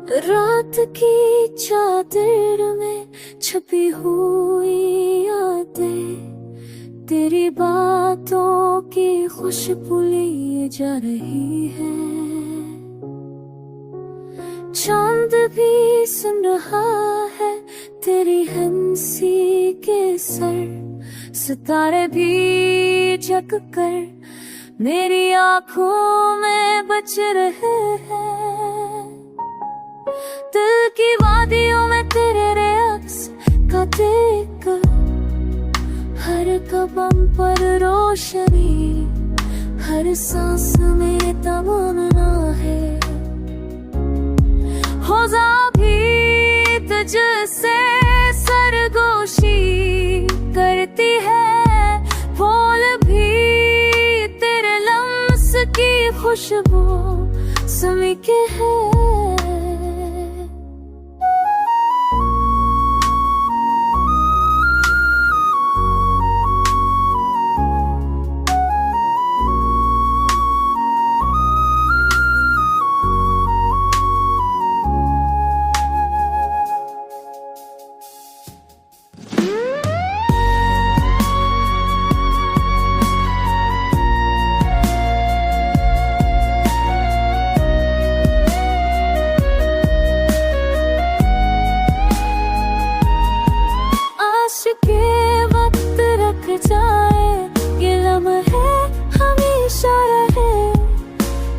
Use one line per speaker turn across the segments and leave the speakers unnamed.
रात की चादर में छुपी हुई यादें तेरी बातों की खुशबू लिए जा रही है। चांद भी सुन रहा है तेरी हंसी के सर, सितारे भी जग कर मेरी आंखों में बच रहे हैं। दिल की वादियों में तेरे रियाज का देखकर हर कदम पर रोशनी, हर सांस में तमन्ना है। हो जा भी तुझसे सरगोशी करती है, फूल भी तेरे लम्स की खुशबू समीके है। के वक्त रख जाए ये लम्हे हमेशा रहे,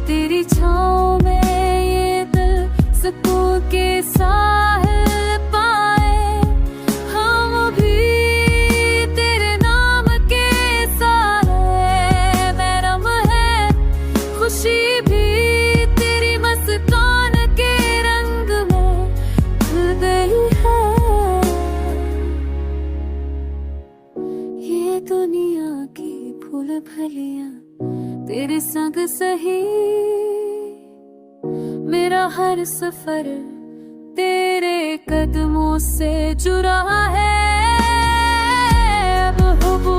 तेरी छाँव में ये दिल सुकून के साहिल पाए। हम भी तेरे नाम के सारे महरम है, खुशी भी तेरी मस्तान के रंग में खिल गई है। ये दुनिया की फूल भलियां तेरे संग सही, मेरा हर सफर तेरे कदमों से जुड़ा है। अब हुबू